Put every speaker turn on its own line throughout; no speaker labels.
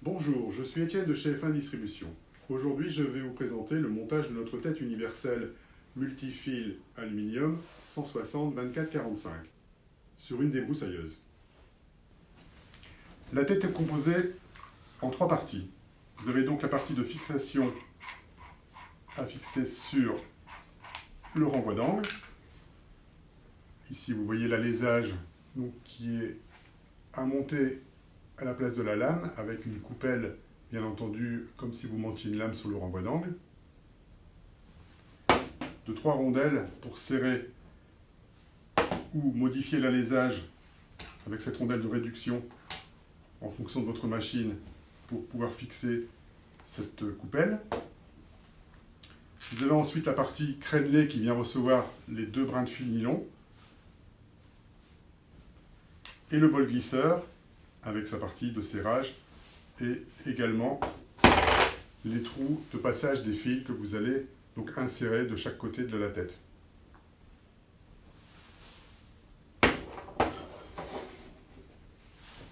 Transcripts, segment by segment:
Bonjour, je suis Étienne de chez F1 Distribution. Aujourd'hui, je vais vous présenter le montage de notre tête universelle multifil aluminium 160-24-45 sur une débroussailleuse. La tête est composée en trois parties. Vous avez donc la partie de fixation à fixer sur le renvoi d'angle. Ici, vous voyez l'alésage qui est à monter à la place de la lame, avec une coupelle, bien entendu, comme si vous montiez une lame sur le renvoi d'angle. De trois rondelles pour serrer ou modifier l'alésage avec cette rondelle de réduction en fonction de votre machine pour pouvoir fixer cette coupelle. Vous avez ensuite la partie crénelée qui vient recevoir les deux brins de fil nylon et le bol glisseur avec sa partie de serrage et également les trous de passage des fils que vous allez donc insérer de chaque côté de la tête.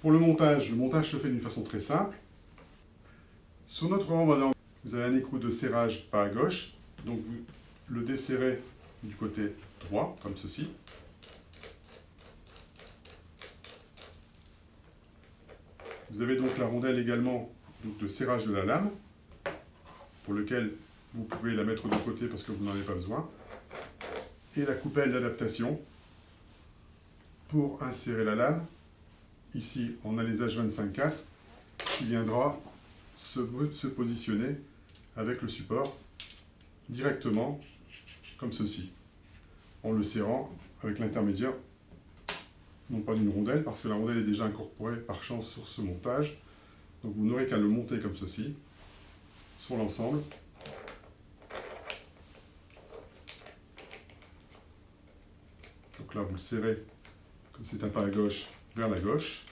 Pour le montage se fait d'une façon très simple. Sur notre renvoi d'angle, vous avez un écrou de serrage pas à gauche, donc vous le desserrez du côté droit, comme ceci. Vous avez donc la rondelle également de serrage de la lame, pour lequel vous pouvez la mettre de côté parce que vous n'en avez pas besoin. Et la coupelle d'adaptation pour insérer la lame, ici en alésage 25/4, qui viendra se positionner avec le support directement comme ceci, en le serrant avec l'intermédiaire non pas d'une rondelle, parce que la rondelle est déjà incorporée par chance sur ce montage. Donc vous n'aurez qu'à le monter comme ceci, sur l'ensemble. Donc là, vous le serrez, comme c'est un pas à gauche, vers la gauche.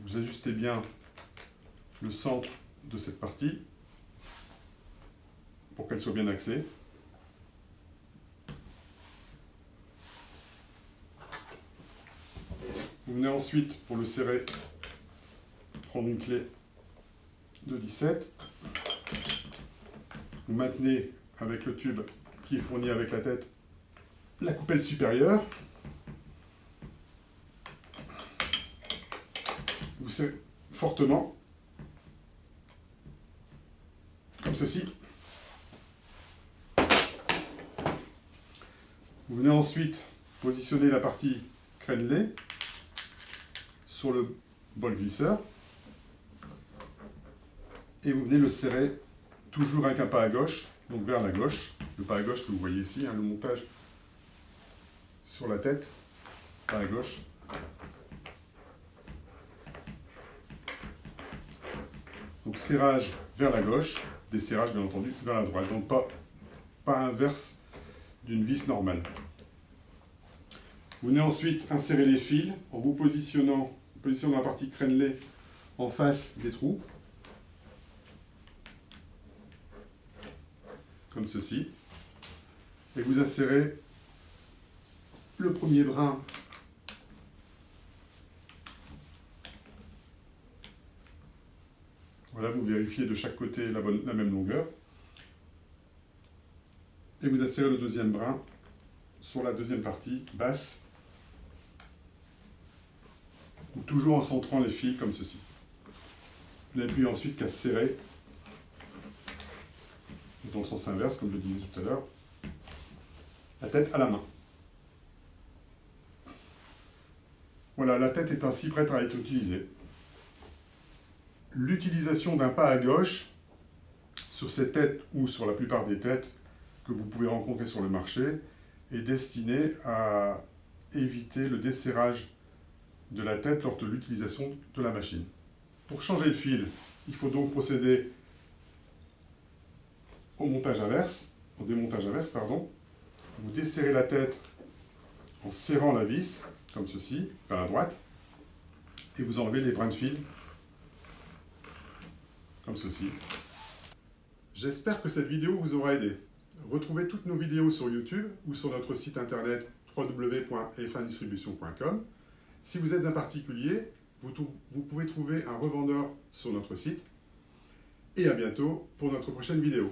Vous ajustez bien le centre de cette partie, pour qu'elle soit bien axée. Vous venez ensuite, pour le serrer, prendre une clé de 17. Vous maintenez avec le tube qui est fourni avec la tête la coupelle supérieure. Vous serrez fortement, comme ceci. Vous venez ensuite positionner la partie crénelée sur le bol glisseur et vous venez le serrer toujours avec un pas à gauche, donc vers la gauche, le pas à gauche que vous voyez ici, le montage sur la tête, pas à gauche. Donc serrage vers la gauche, desserrage bien entendu vers la droite, donc pas inverse d'une vis normale. Vous venez ensuite insérer les fils en vous positionnant la partie crénelée en face des trous, comme ceci, et vous insérez le premier brin voilà, vous vérifiez de chaque côté la même longueur, et vous insérez le deuxième brin sur la deuxième partie basse, toujours en centrant les fils comme ceci. Vous n'avez plus ensuite qu'à serrer dans le sens inverse, comme je disais tout à l'heure, la tête à la main. Voilà, la tête est ainsi prête à être utilisée. L'utilisation d'un pas à gauche sur cette tête ou sur la plupart des têtes que vous pouvez rencontrer sur le marché est destinée à éviter le desserrage de la tête lors de l'utilisation de la machine. Pour changer le fil, il faut donc procéder au démontage inverse, pardon. Vous desserrez la tête en serrant la vis, comme ceci, vers la droite, et vous enlevez les brins de fil, comme ceci. J'espère que cette vidéo vous aura aidé. Retrouvez toutes nos vidéos sur YouTube ou sur notre site internet www.f1distribution.com. Si vous êtes un particulier, vous pouvez trouver un revendeur sur notre site. Et à bientôt pour notre prochaine vidéo.